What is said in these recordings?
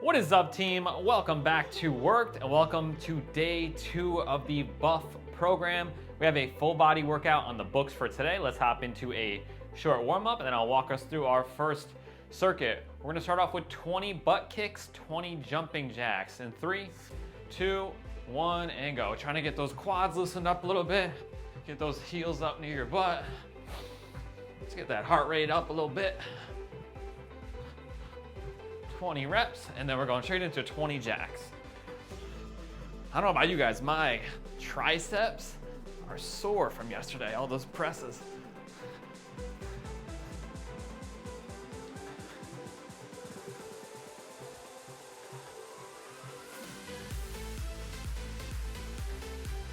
What is up, team? Welcome back to Werkd and welcome to day 2 of the Buff program. We have a full body workout on the books for today. Let's hop into a short warm-up and then I'll walk us through our first circuit. We're gonna start off with 20 butt kicks, 20 jumping jacks in 3, 2, 1, and go. Trying to get those quads loosened up a little bit. Get those heels up near your butt. Let's get that heart rate up a little bit. 20 reps, and then we're going straight into 20 jacks. I don't know about you guys, my triceps are sore from yesterday, all those presses.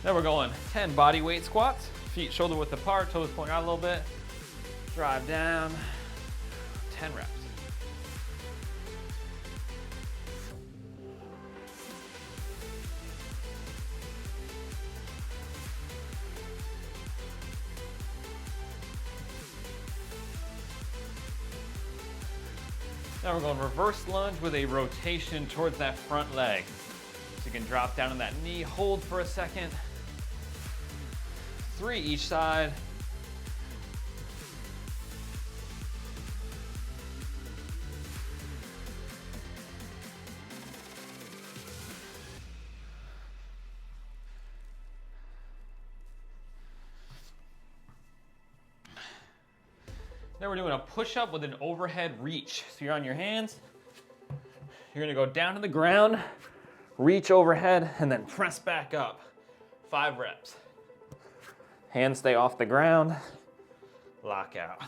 Then we're going 10 body weight squats, feet shoulder width apart, toes pointing out a little bit, drive down, 10 reps. Now we're going reverse lunge with a rotation towards that front leg. So you can drop down on that knee, hold for a second. 3 each side. Then we're doing a push-up with an overhead reach. So you're on your hands, you're gonna go down to the ground, reach overhead, and then press back up. 5 reps. Hands stay off the ground, lock out.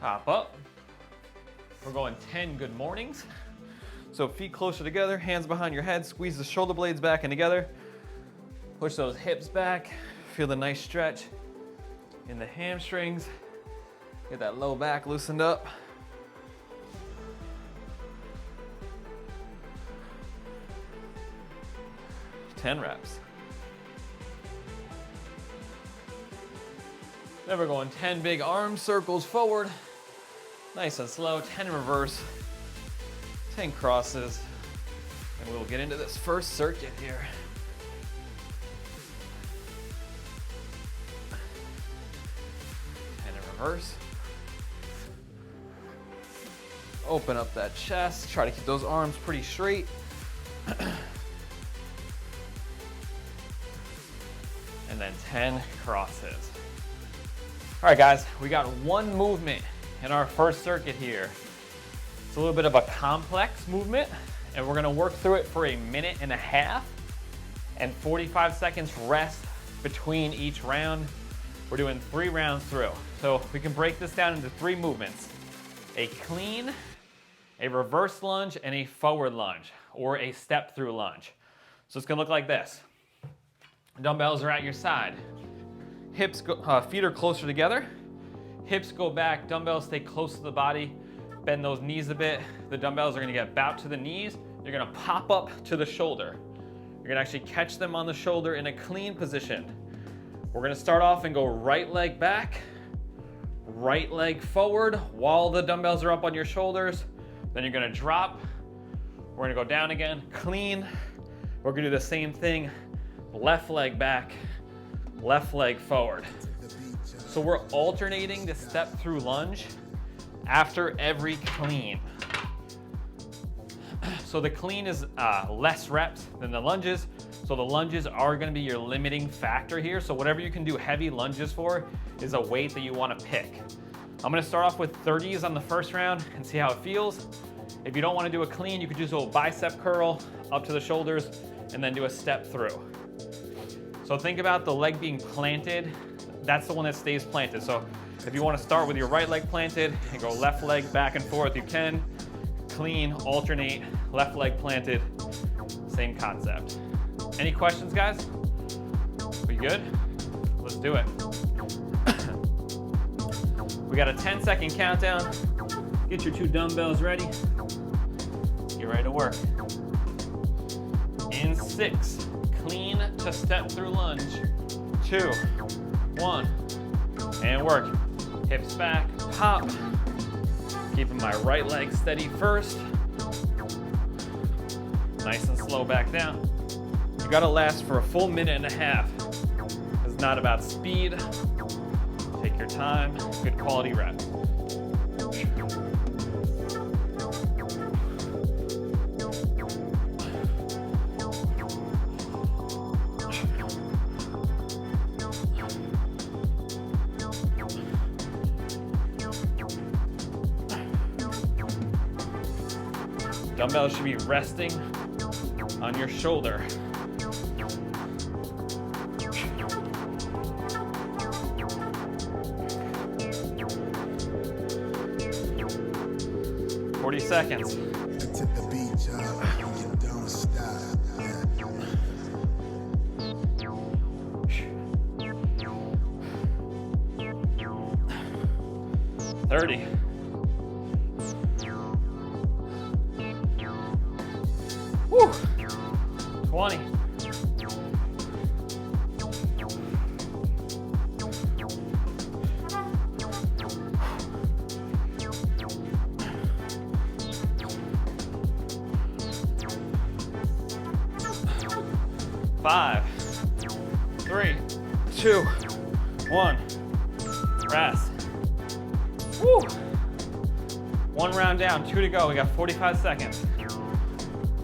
Hop up. We're going 10 good mornings. So feet closer together, hands behind your head, squeeze the shoulder blades back and together. Push those hips back. Feel the nice stretch in the hamstrings. Get that low back loosened up. Ten reps. Then we're going 10 big arm circles forward. Nice and slow, 10 in reverse, 10 crosses, and we'll get into this first circuit here. And in reverse. Open up that chest, try to keep those arms pretty straight. And then 10 crosses. All right, guys, we got one movement in our first circuit here. It's a little bit of a complex movement, and we're gonna work through it for 1.5 minutes and 45 seconds rest between each round. We're doing 3 rounds through. So we can break this down into 3 movements: a clean, a reverse lunge, and a forward lunge, or a step through lunge. So it's gonna look like this. Dumbbells are at your side. Hips feet are closer together. Hips go back, dumbbells stay close to the body. Bend those knees a bit. The dumbbells are gonna get about to the knees. You're gonna pop up to the shoulder. You're gonna actually catch them on the shoulder in a clean position. We're gonna start off and go right leg back, right leg forward while the dumbbells are up on your shoulders. Then you're gonna drop. We're gonna go down again, clean. We're gonna do the same thing, left leg back, left leg forward. So we're alternating the step through lunge after every clean. So the clean is less reps than the lunges. So the lunges are gonna be your limiting factor here. So whatever you can do heavy lunges for is a weight that you wanna pick. I'm gonna start off with 30s on the first round and see how it feels. If you don't wanna do a clean, you could just do a bicep curl up to the shoulders and then do a step through. So think about the leg being planted. That's the one that stays planted. So if you want to start with your right leg planted and go left leg back and forth, you can. Clean, alternate, left leg planted, same concept. Any questions, guys? We good? Let's do it. We got a 10-second countdown. Get your 2 dumbbells ready. Get ready to work. in 6. Clean to step through lunge. 2, 1, and work. Hips back, pop. Keeping my right leg steady first. Nice and slow back down. You gotta last for a full minute and a half. It's not about speed. Take your time, good quality rep. Dumbbells should be resting on your shoulder. "40 seconds. To the beach, you don't stop. 30. 20. 5, 3, 2, 1. Rest. Woo. 1 round down, 2 to go. We got 45 seconds.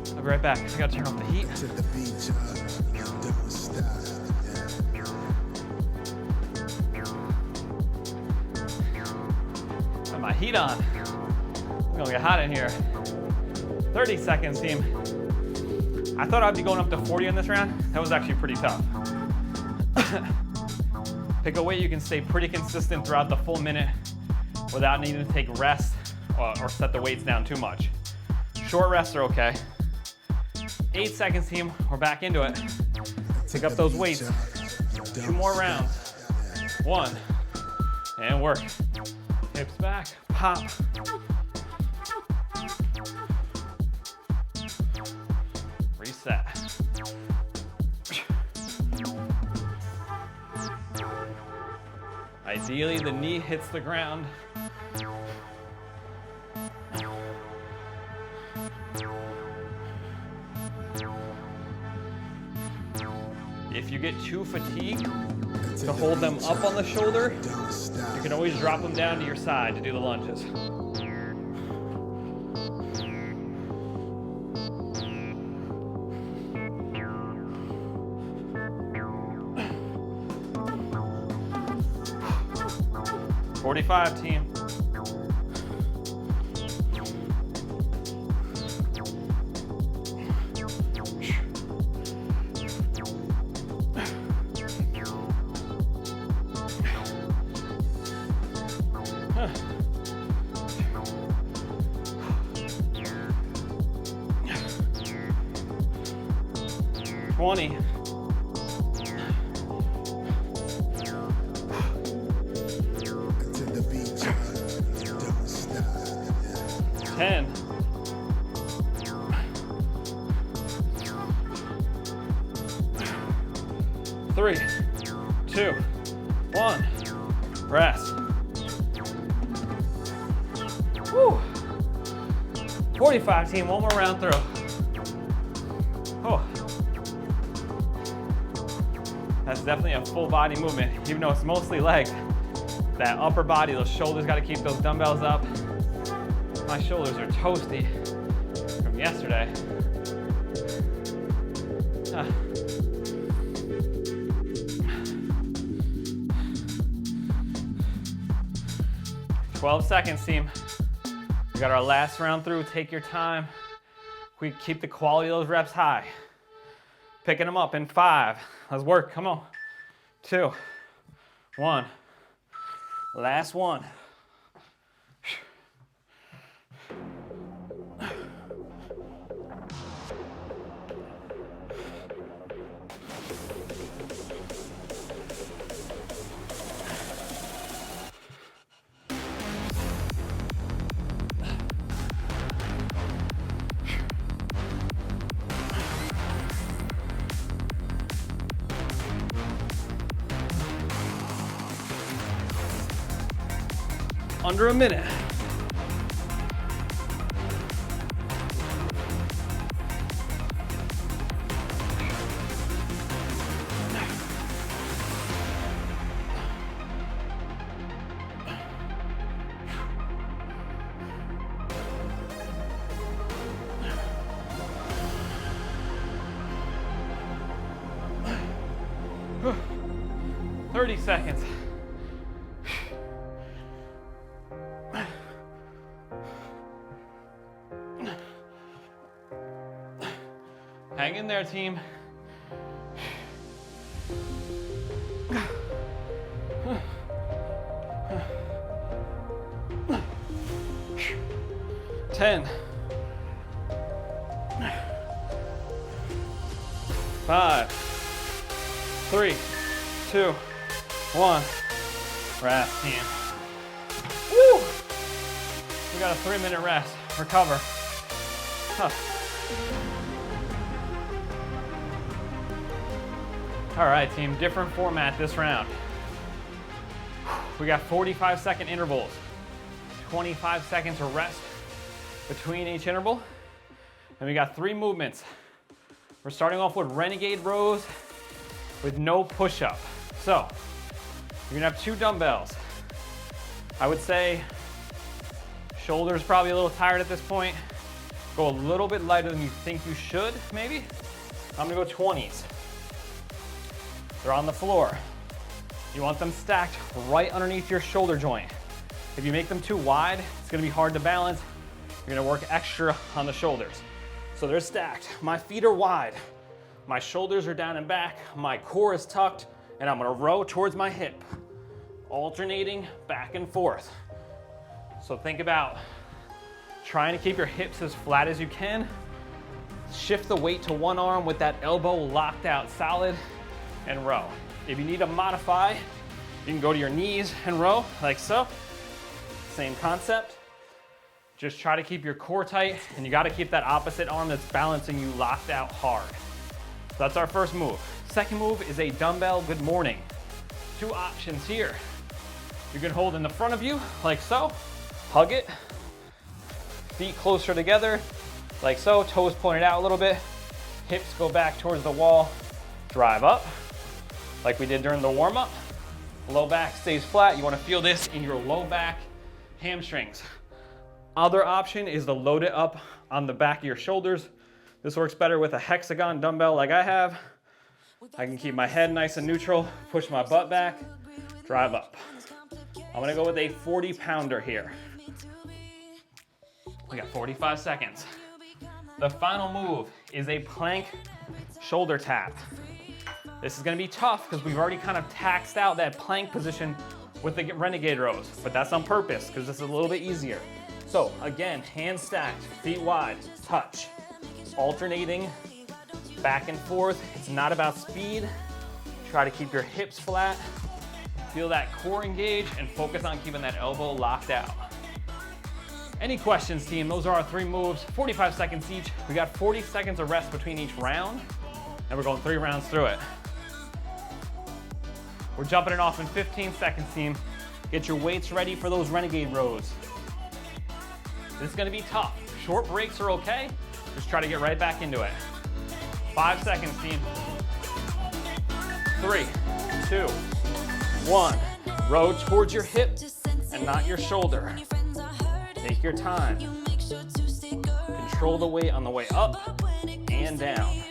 I'll be right back. I gotta turn off the heat. To the beach, you don't stop. Got my heat on. It's gonna get hot in here. 30 seconds, team. I thought I'd be going up to 40 in this round. That was actually pretty tough. Pick a weight you can stay pretty consistent throughout the full minute without needing to take rest or set the weights down too much. Short rests are okay. 8 seconds, team. We're back into it. Pick up those weights. 2 more rounds. 1, and work. Hips back, pop. Reset. Ideally, the knee hits the ground. If you get too fatigued to hold them up on the shoulder, you can always drop them down to your side to do the lunges. "45, team. "20. 10. 3, 2, 1. Rest. Woo. 45, team. 1 more round through. Oh. That's definitely a full body movement, even though it's mostly legs. That upper body, those shoulders, got to keep those dumbbells up. My shoulders are toasty from yesterday. 12 seconds, team. We got our last round through. Take your time. We keep the quality of those reps high. Picking them up in 5. Let's work. Come on. 2, 1. Last one. under a minute. Whew. 30 seconds. Hang in there, team. 10, 5, 3, 2, 1. Rest, team. Woo! We got a 3-minute rest. Recover. Huh. All right, team, different format this round. We got 45-second intervals, 25 seconds of rest between each interval, and we got 3 movements. We're starting off with Renegade rows with no push-up. So, you're gonna have 2 dumbbells. I would say shoulders probably a little tired at this point. Go a little bit lighter than you think you should, maybe. I'm gonna go 20s. They're on the floor. You want them stacked right underneath your shoulder joint. If you make them too wide, it's gonna be hard to balance. You're gonna work extra on the shoulders. So they're stacked. My feet are wide. My shoulders are down and back. My core is tucked, and I'm gonna row towards my hip, alternating back and forth. So think about trying to keep your hips as flat as you can. Shift the weight to one arm with that elbow locked out solid, and row. If you need to modify, you can go to your knees and row like so. Same concept. Just try to keep your core tight, and you got to keep that opposite arm that's balancing you locked out hard. So that's our first move. Second move is a dumbbell good morning. 2 options here. You can hold in the front of you like so, hug it, feet closer together like so, toes pointed out a little bit, hips go back towards the wall, drive up like we did during the warm-up. Low back stays flat. You want to feel this in your low back, hamstrings. Other option is to load it up on the back of your shoulders. This works better with a hexagon dumbbell like I have. I can keep my head nice and neutral, push my butt back, drive up. I'm gonna go with a 40-pounder here. We got 45 seconds. The final move is a plank shoulder tap. This is gonna be tough because we've already kind of taxed out that plank position with the Renegade rows, but that's on purpose because this is a little bit easier. So again, hands stacked, feet wide, touch. Alternating back and forth. It's not about speed. Try to keep your hips flat. Feel that core engage and focus on keeping that elbow locked out. Any questions, team? Those are our 3 moves, 45 seconds each. We got 40 seconds of rest between each round, and we're going 3 rounds through it. We're jumping it off in 15 seconds, team. Get your weights ready for those Renegade rows. This is gonna be tough. Short breaks are okay. Just try to get right back into it. 5 seconds, team. 3, 2, 1. Row towards your hip and not your shoulder. Take your time. Control the weight on the way up and down.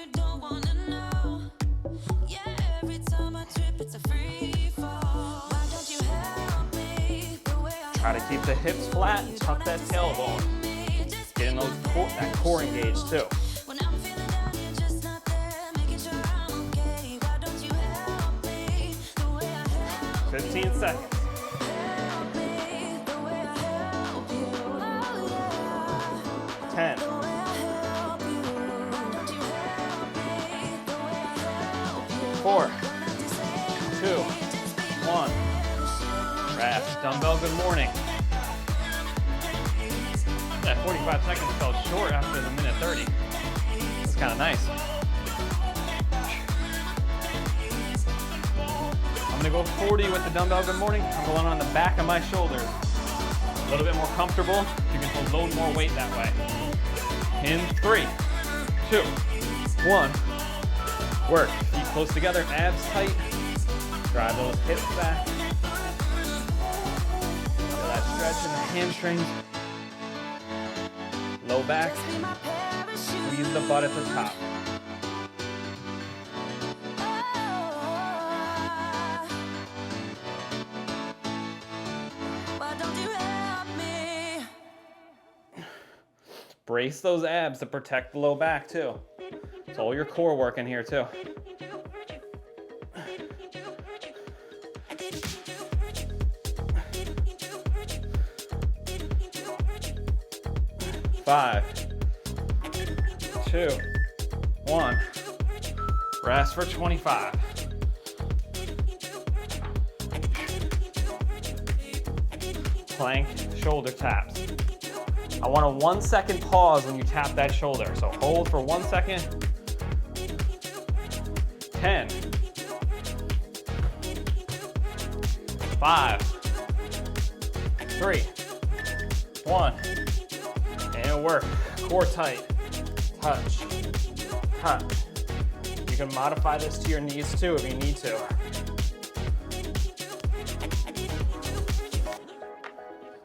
Try to keep the hips flat and tuck that tailbone. Getting that core engaged too. 15 seconds. 10. 4, 2, 1. Rest. Dumbbell good morning. That 45 seconds fell short after the minute 30. That's kind of nice. I'm gonna go 40 with the dumbbell good morning. I'm going on the back of my shoulders. little bit more comfortable, you can load more weight that way. In 3, 2, 1. Work. Feet close together, abs tight. Drive those hips back. Feel that stretch in the hamstrings. Low back. Squeeze the butt at the top. Brace those abs to protect the low back too. It's all your core work in here too. Five, 2, 1. Rest for 25. Plank shoulder taps. I want a 1 second pause when you tap that shoulder. So hold for 1 second. 10. 5, 3, 1. And work. Core tight. Touch. Touch. You can modify this to your knees too if you need to.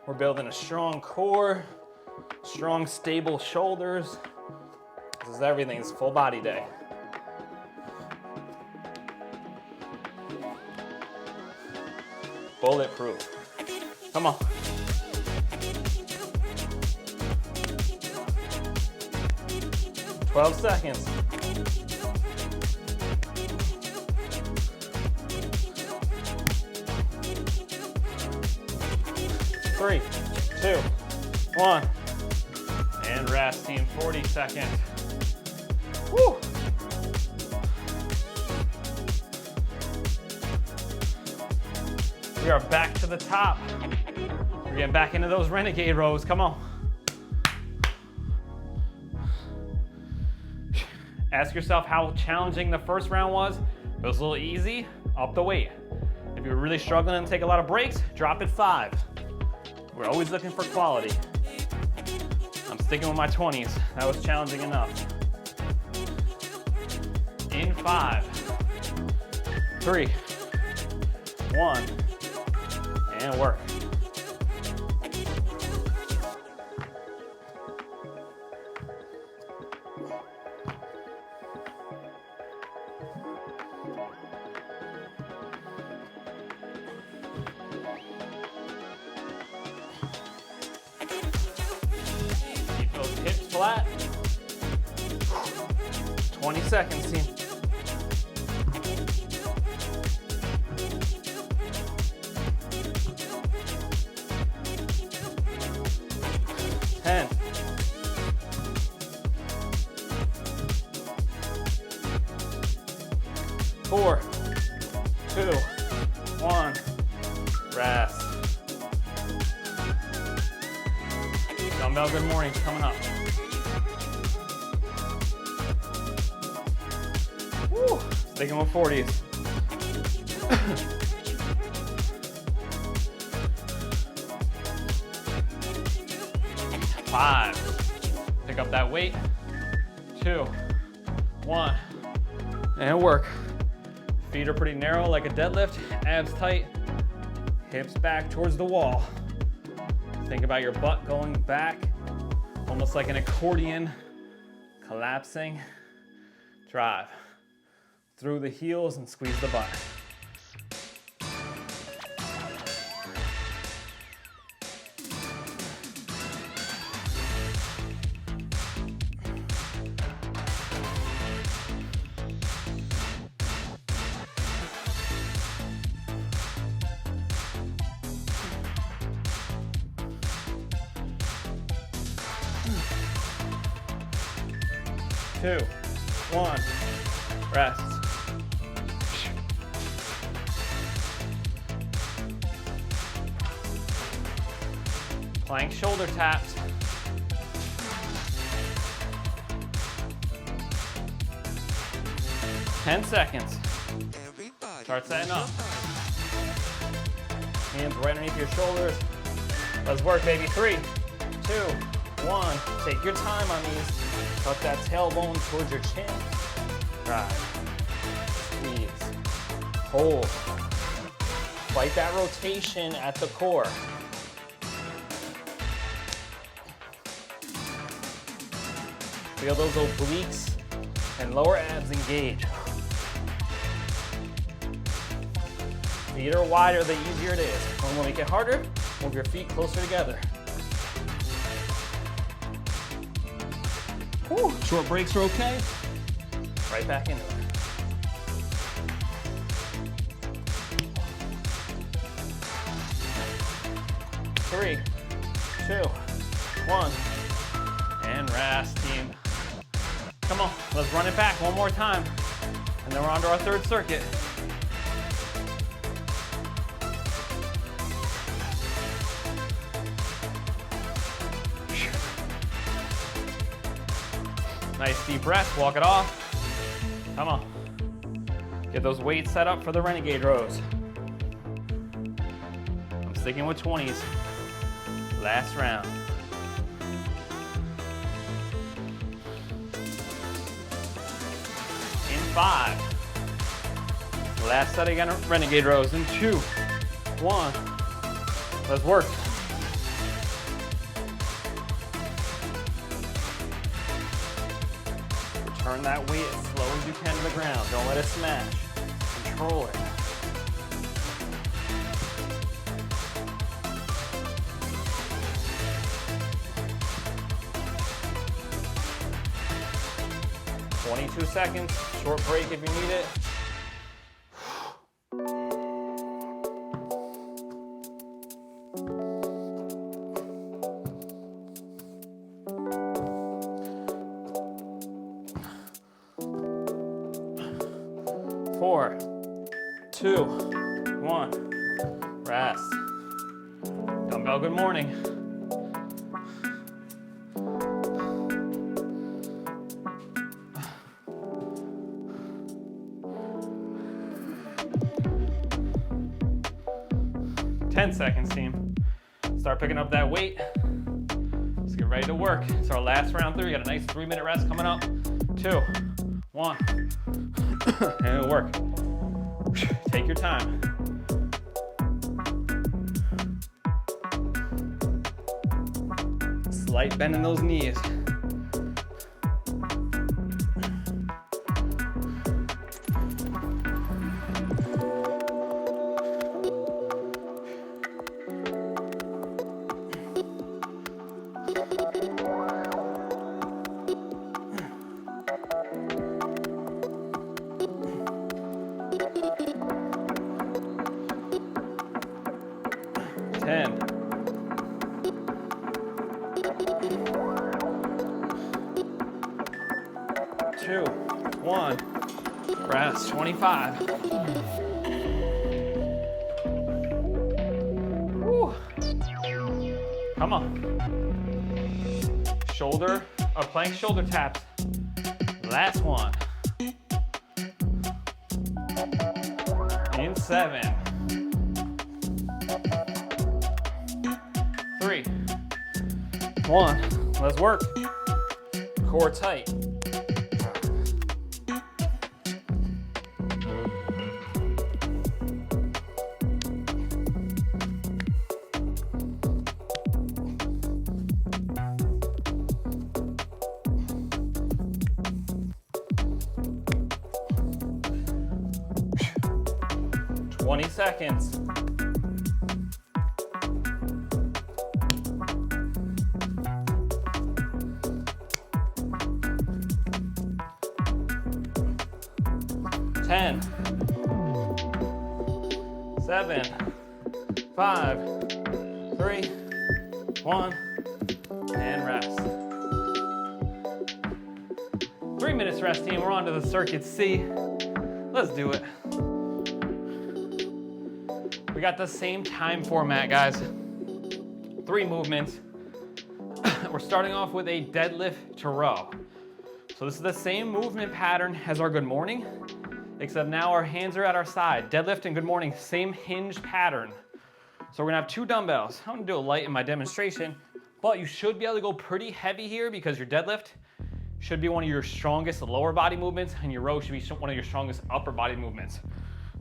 We're building a strong core. Strong, stable shoulders. This is everything. It's full body day. Bulletproof. Come on. "12 seconds. Three, 2, 1. And rest, team, 40 seconds. Woo! We are back to the top. We're getting back into those Renegade rows. Come on. Ask yourself how challenging the first round was. If it was a little easy, up the weight. If you're really struggling and take a lot of breaks, drop it 5. We're always looking for quality. I'm sticking with my 20s. That was challenging enough. In 5, 3, 1, and work. Flat. 20 seconds, team. Four, 2, 1. Rest. Dumbbell good morning's coming up. Woo! Sticking with 40s. 5. Pick up that weight. 2, 1. And work. Feet are pretty narrow like a deadlift. Abs tight. Hips back towards the wall. Think about your butt going back, almost like an accordion, collapsing. Drive through the heels and squeeze the butt. Two, 1, rest. Plank shoulder taps. Ten seconds. Start setting up. Hands right underneath your shoulders. Let's work, baby. 3, 2, 1. Take your time on these. Tuck that tailbone towards your chin. Drive. Squeeze. Hold. Fight that rotation at the core. Feel those obliques and lower abs engage. Feet are wider, the easier it is. And when we get harder, move your feet closer together. Whew. Short breaks are okay. Right back into it. Three, 2, 1, and rest, team. Come on, let's run it back one more time. And then we're on to our third circuit. Nice deep breath, walk it off. Come on. Get those weights set up for the Renegade rows. I'm sticking with 20s. Last round. In 5. Last set again, Renegade rows. In 2, 1. Let's work. Turn that weight as slow as you can to the ground. Don't let it smash. Control it. .22 seconds. Short break if you need it. Four, 2, 1, rest. Dumbbell, good morning. Ten seconds, team. Start picking up that weight. Let's get ready to work. It's our last round 3. We got a nice 3-minute rest coming up. 2, 1. And it'll work. Take your time. Slight bend in those knees. Two, 1, rest, 25. Woo. Come on. Shoulder, plank shoulder taps. Last one. In 7. 3, 1, let's work. Core tight. 20 seconds. Ten, 7, 5, 3, 1, and rest. 3 minutes rest, team. We're on to the circuit C. Let's do it. We got the same time format, guys. 3 movements. We're starting off with a deadlift to row. So this is the same movement pattern as our good morning, except now our hands are at our side. Deadlift and good morning, same hinge pattern. So we're gonna have 2 dumbbells. I'm gonna do a light in my demonstration, but you should be able to go pretty heavy here because your deadlift should be one of your strongest lower body movements and your row should be one of your strongest upper body movements.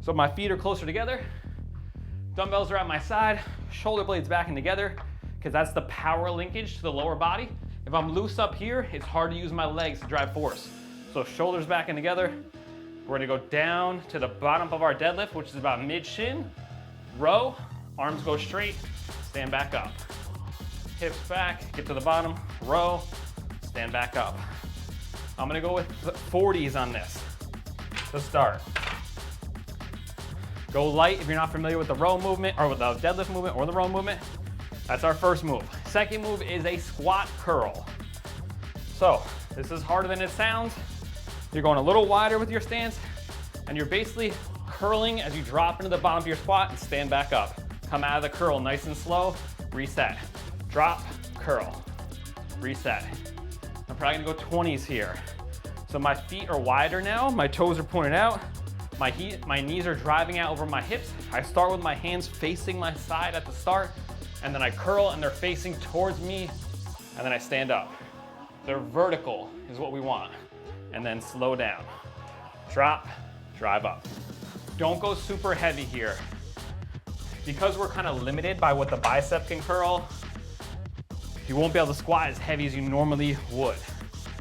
So my feet are closer together, dumbbells are at my side, shoulder blades back in together, because that's the power linkage to the lower body. If I'm loose up here, it's hard to use my legs to drive force. So shoulders back in together. We're gonna go down to the bottom of our deadlift, which is about mid-shin, row, arms go straight, stand back up. Hips back, get to the bottom, row, stand back up. I'm gonna go with 40s on this to start. Go light if you're not familiar with the row movement or with the deadlift movement or the row movement. That's our first move. Second move is a squat curl. So this is harder than it sounds. You're going a little wider with your stance and you're basically curling as you drop into the bottom of your squat and stand back up. Come out of the curl nice and slow, reset. Drop, curl, reset. I'm probably gonna go 20s here. So my feet are wider now, my toes are pointed out, my knees are driving out over my hips. I start with my hands facing my side at the start, and then I curl and they're facing towards me, and then I stand up. They're vertical is what we want. And then slow down. Drop, drive up. Don't go super heavy here. Because we're kind of limited by what the bicep can curl, you won't be able to squat as heavy as you normally would.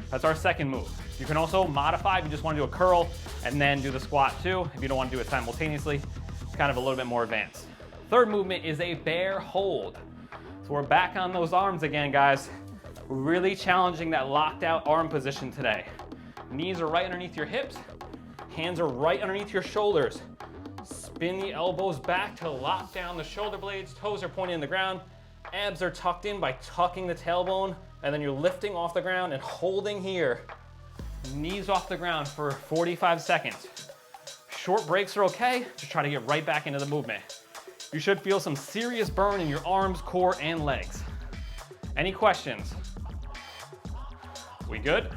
That's our second move. You can also modify if you just want to do a curl and then do the squat too, if you don't want to do it simultaneously. It's kind of a little bit more advanced. Third movement is a bear hold. So we're back on those arms again, guys. We're really challenging that locked out arm position today. Knees are right underneath your hips, hands are right underneath your shoulders. Spin the elbows back to lock down the shoulder blades, toes are pointing in the ground, abs are tucked in by tucking the tailbone, and then you're lifting off the ground and holding here. Knees off the ground for 45 seconds. Short breaks are okay, just try to get right back into the movement. You should feel some serious burn in your arms, core, and legs. Any questions? We good?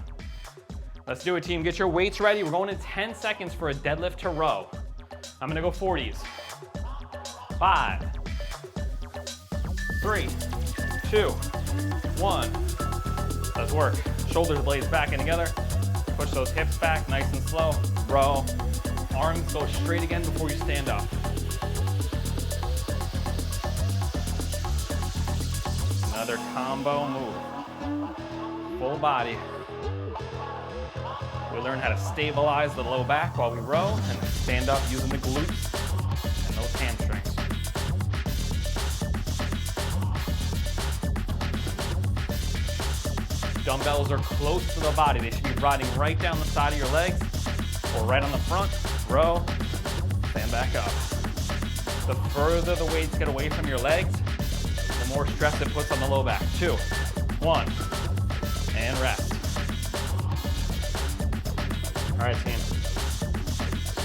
Let's do it, team. Get your weights ready. We're going in 10 seconds for a deadlift to row. I'm gonna go 40s. 5, 3, 2, 1. Let's work. Shoulders, blades back in together. Push those hips back, nice and slow. Row. Arms go straight again before you stand up. Another combo move. Full body. We learn how to stabilize the low back while we row and stand up using the glutes and those hamstrings. Dumbbells are close to the body. They should be riding right down the side of your legs or right on the front. Row, stand back up. The further the weights get away from your legs, the more stress it puts on the low back. 2, 1, and rest. All right, team.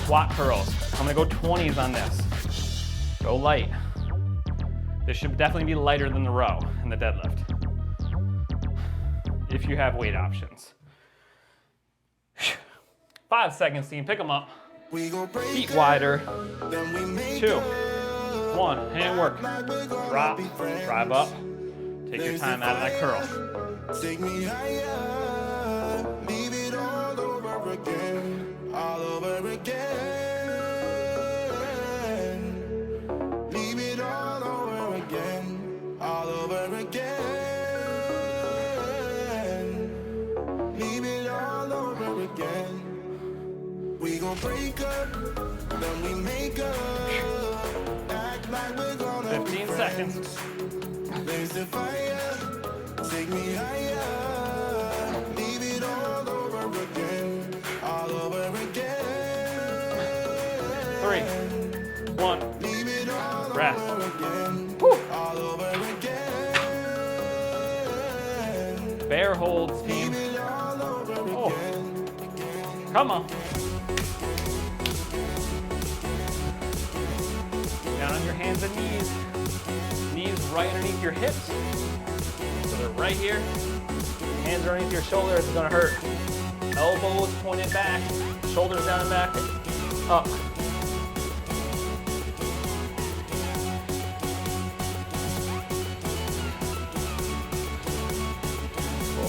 Squat curls. I'm gonna go 20s on this. Go light. This should definitely be lighter than the row and the deadlift, if you have weight options. 5 seconds, team. Pick them up. Feet wider. 2, 1, and work. Drop, drive up. Take your time out of that curl. Take me higher, leave it all over again, all over again. Leave it all over again, all over again. Leave it all over again. We gon' break up, then we make up. Act like we're gonna 15 seconds. There's the fire, take me higher, leave it all over again, all over again. 3, 1, Leave it all rest. over again, all over again. Bear holds, team. Leave it all over again, again. Come on. Down on your hands and knees. Knees right underneath your hips. So they're right here. Hands are underneath your shoulders, it's gonna hurt. Elbows pointed back, shoulders down and back, up.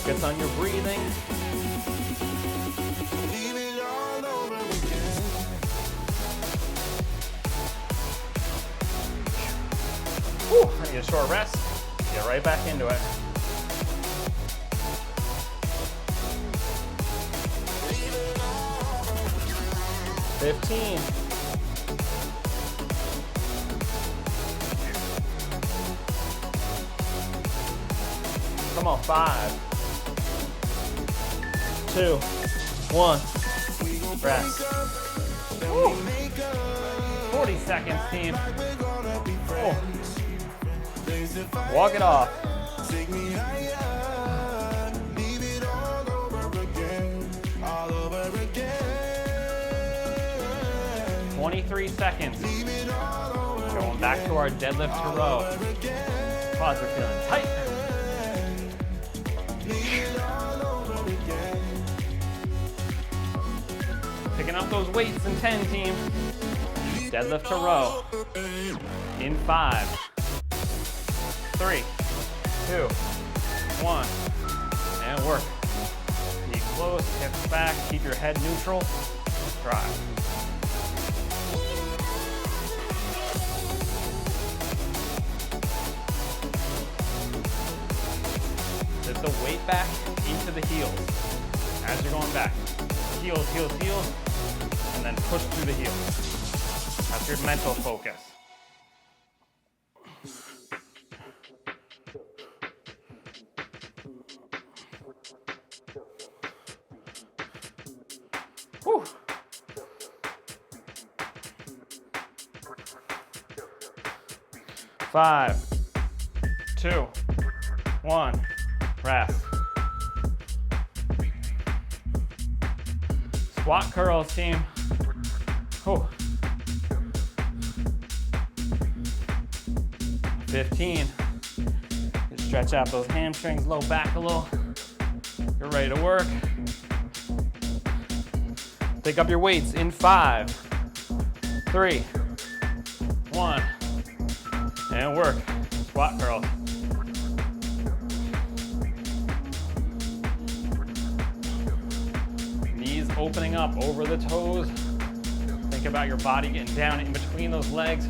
Focus on your breathing. Leave it all over again. Whew, I need a short rest. Get right back into it. Leave it all over. 15. Come on, 5, 2, 1. We gon' Rest. break up, then Woo. we make up. 40 seconds, team. Like we're gonna be friends. Blaze the fire, Walk it off. take me higher. Leave it all over again, all over again. 23 seconds. Leave it all over Going back to our deadlift to row. again. Quads are feeling tight. Leave it all over again. Picking up those weights in 10, team. Deadlift to row. In 5, 3, 2, 1. And work. Knee close, hips back, keep your head neutral. Drive. Lift the weight back into the heels as you're going back. Heels, heels, heels, and then push through the heels. That's your mental focus. Whew. Five, 2, 1. Rest. Squat curls, team. Whew. 15. Just stretch out those hamstrings, low back a little. You're ready to work. Pick up your weights in 5, 3, 1, and work. Squat curls. Knees opening up over the toes. Think about your body getting down in between those legs,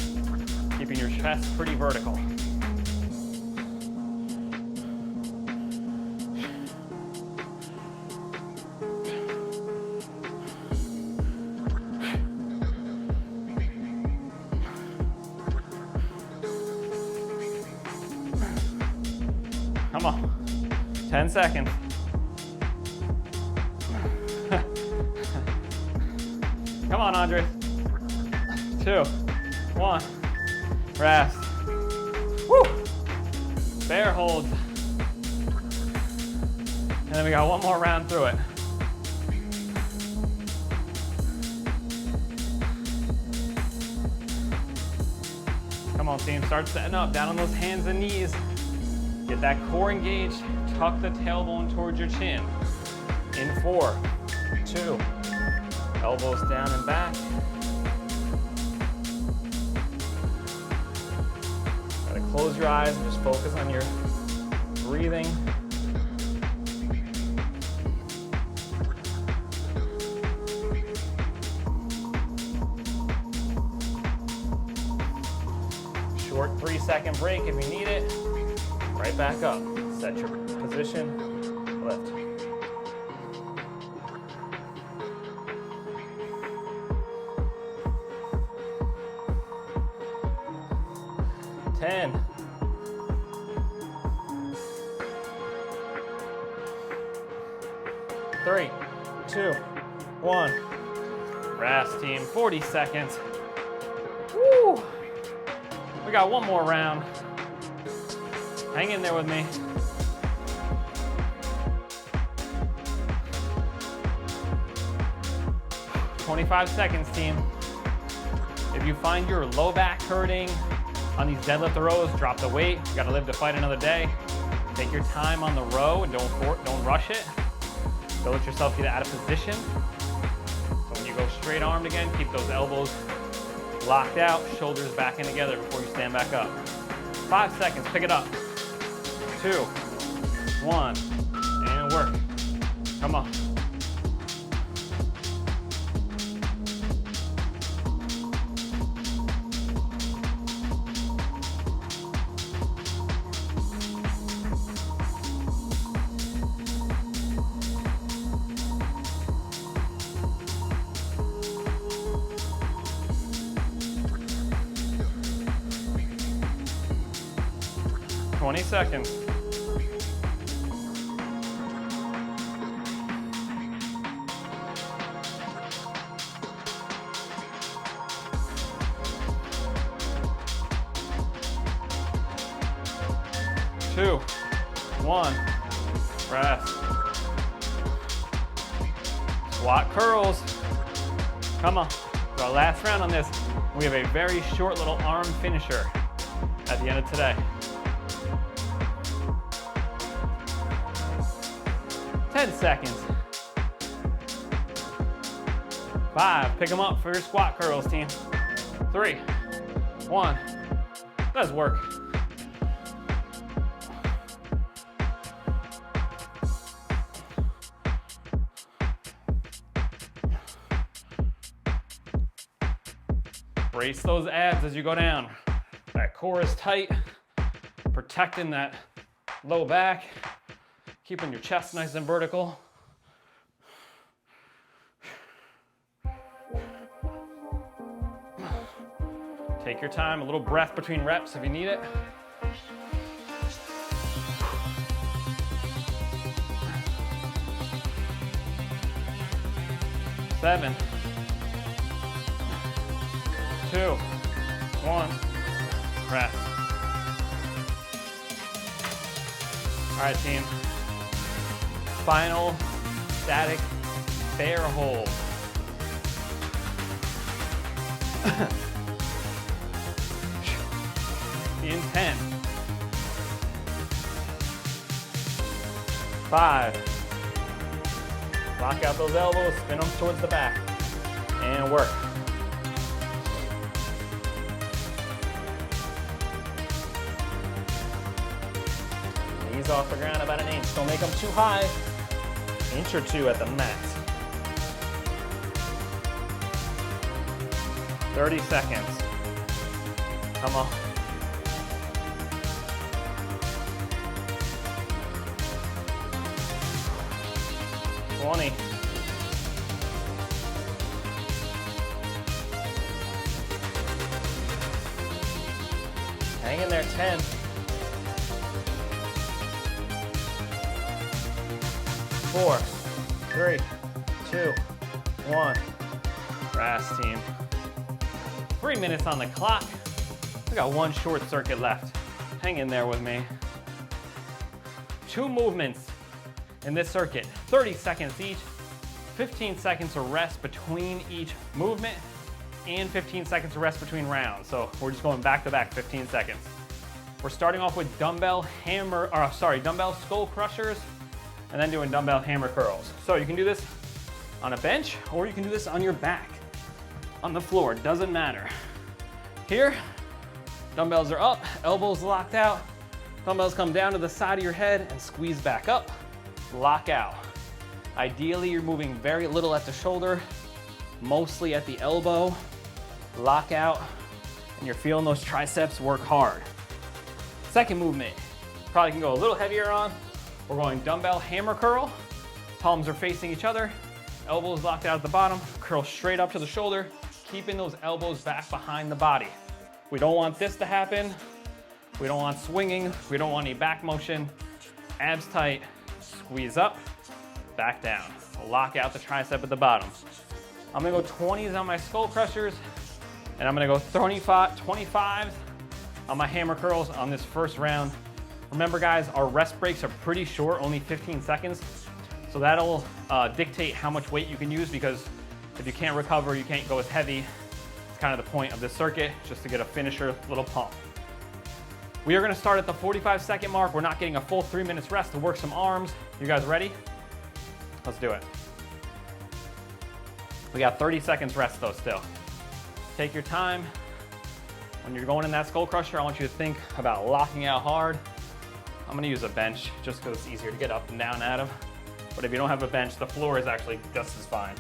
keeping your chest pretty vertical. Come on, 10 seconds. Come on, Andres. 2, 1, rest. Woo! Bear holds. And then we got one more round through it. Come on, team, start setting up, down on those hands and knees. Get that core engaged, tuck the tailbone towards your chin. In 4, 2, elbows down and back. Gotta close your eyes and just focus on your breathing. Short 3-second break if you need it. Right back up. Set your position. Lift. Ten. 3, 2, 1. Rest, team. 40 seconds. Woo! We got one more round. Hang in there with me. "25 seconds, team. If you find your low back hurting on these deadlift rows, drop the weight. You gotta live to fight another day. Take your time on the row and don't rush it. Don't let yourself get out of position. So when you go straight armed again, keep those elbows locked out, shoulders back in together before you stand back up. 5 seconds, pick it up. 2, 1, and Come on. Seconds. Two, one, rest. Squat curls. Come on. For our last round on this, we have a very short little arm finisher at the end of today. 10 seconds. 5, pick them up for your squat curls, team. 3, 1, let's work. Brace those abs as you go down. That core is tight, protecting that low back. Keeping your chest nice and vertical. Take your time, a little breath between reps if you need it. Seven, 2, 1, rest. All right, team. Final static bear hold. In 10, 5, lock out those elbows, spin them towards the back, and work. Knees off the ground about an inch, don't make them too high. Inch or two at the max. 30 seconds. Come on. $20. Hang in there, 10. 4, 3, 2, 1. Rest, team. 3 minutes on the clock. We got one short circuit left. Hang in there with me. 2 movements in this circuit, 30 seconds each, 15 seconds of rest between each movement, and 15 seconds of rest between rounds. So we're just going back to back 15 seconds. We're starting off with dumbbell skull crushers, and then doing dumbbell hammer curls. So you can do this on a bench, or you can do this on your back, on the floor, doesn't matter. Here, dumbbells are up, elbows locked out, dumbbells come down to the side of your head and squeeze back up, lock out. Ideally, you're moving very little at the shoulder, mostly at the elbow, lock out, and you're feeling those triceps work hard. Second movement, probably can go a little heavier on. We're going dumbbell hammer curl. Palms are facing each other, elbows locked out at the bottom, curl straight up to the shoulder, keeping those elbows back behind the body. We don't want this to happen. We don't want swinging. We don't want any back motion. Abs tight, squeeze up, back down. Lock out the tricep at the bottom. I'm gonna go 20s on my skull crushers, and I'm gonna go 25s on my hammer curls on this first round. Remember guys, our rest breaks are pretty short, only 15 seconds. So that'll dictate how much weight you can use, because if you can't recover, you can't go as heavy. It's kind of the point of this circuit, just to get a finisher little pump. We are gonna start at the 45-second mark. We're not getting a full 3 minutes rest to work some arms. You guys ready? Let's do it. We got 30 seconds rest though still. Take your time. When you're going in that skull crusher, I want you to think about locking out hard. I'm gonna use a bench just because it's easier to get up and down out of. But if you don't have a bench, the floor is actually just as fine.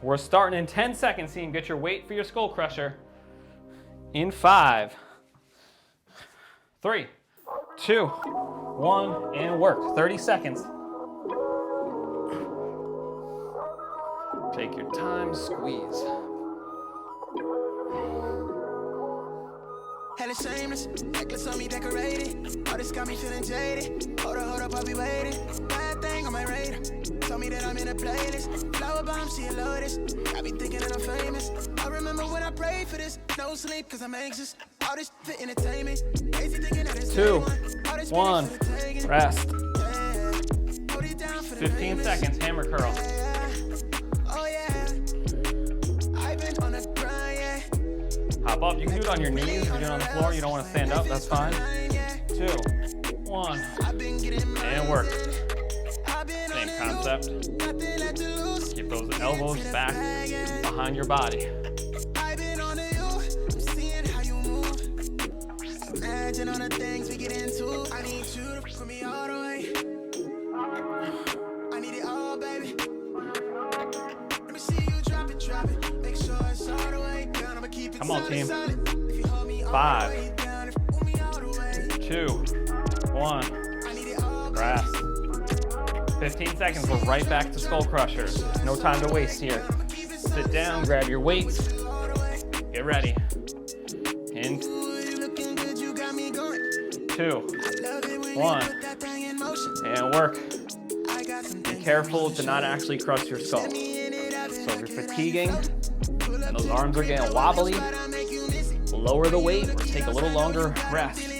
We're starting in 10 seconds, team. Get your weight for your skull crusher. In 5, 3, 2, 1, and work. 30 seconds. Take your time, squeeze. Hella shameless, necklace on me decorated. All this got me feeling jaded. Hold up, I'll be waiting. Bad thing on my radar. Told me that I'm in a playlist. Flower bomb, she a lotus. I be thinking that I'm famous. I remember when I prayed for this. No sleep, cause I'm anxious. All this for entertainment. Crazy thinking that it's 2, 1, rest. 15 seconds, hammer curl. Oh yeah, I've been on a grind, yeah. Hop up, you can do it on your knees. If you're doing it on the floor, you don't want to stand up, that's fine. 2, 1, and work. Same concept. Keep those elbows back behind your body. Imagine all the things we get into. I need you to put me all the way. I need it all, baby. Let me see you drop it. Make sure it's all the way down. I'ma keep it. Come on, team. 5, 2, 1. Rest. 15 seconds. We're right back to skull crushers. No time to waste here. Sit down, grab your weights. Get ready. In 2, 1, and work. Be careful to not actually crush your skull. So if you're fatiguing and those arms are getting wobbly, lower the weight or take a little longer rest.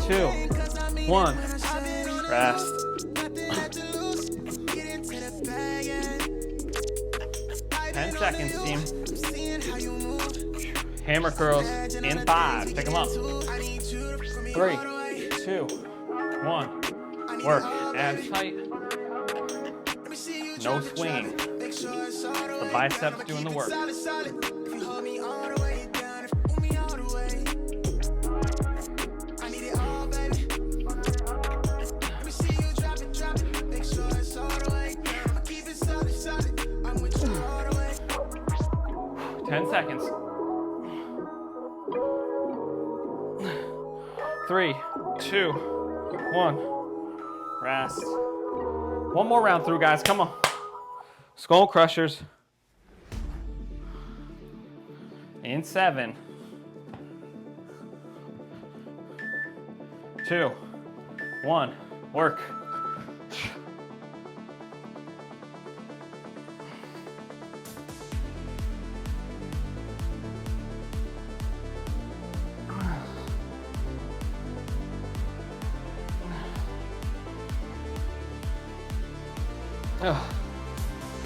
Two, 1, rest. 10 seconds, team. Hammer curls in 5. Pick them up. 3, 2, 1. Work. Abs tight. No swinging. The biceps doing the work. 10 seconds. 3, 2, 1. Rest. One more round through, guys. Come on. Skull crushers. In 7, 2, 1. Work.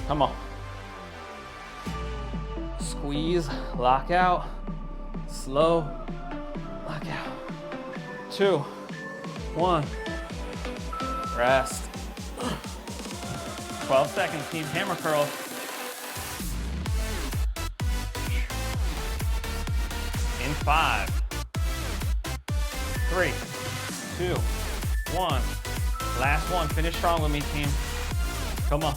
Come on. Squeeze, lock out, slow, lock out. 2, 1, rest. 12 seconds, team. Hammer curl. In 5, 3, 2, 1. Last one. Finish strong with me, team. Come on.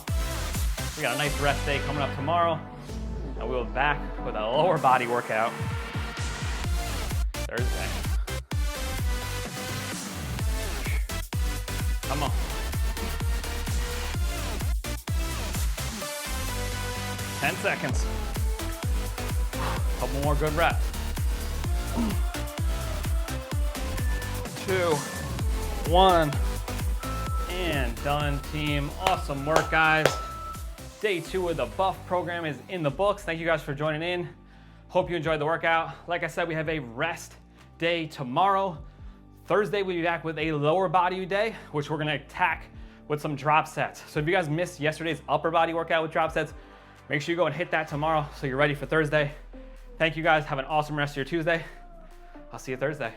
We got a nice rest day coming up tomorrow, and we'll be back with a lower body workout Thursday. Come on. 10 seconds. Couple more good reps. 2, 1, and done, team. Awesome work, guys. Day 2 of the Buff program is in the books. Thank you guys for joining in. Hope you enjoyed the workout. Like I said, we have a rest day tomorrow. Thursday, we'll be back with a lower body day, which we're gonna attack with some drop sets. So if you guys missed yesterday's upper body workout with drop sets, make sure you go and hit that tomorrow so you're ready for Thursday. Thank you guys. Have an awesome rest of your Tuesday. I'll see you Thursday.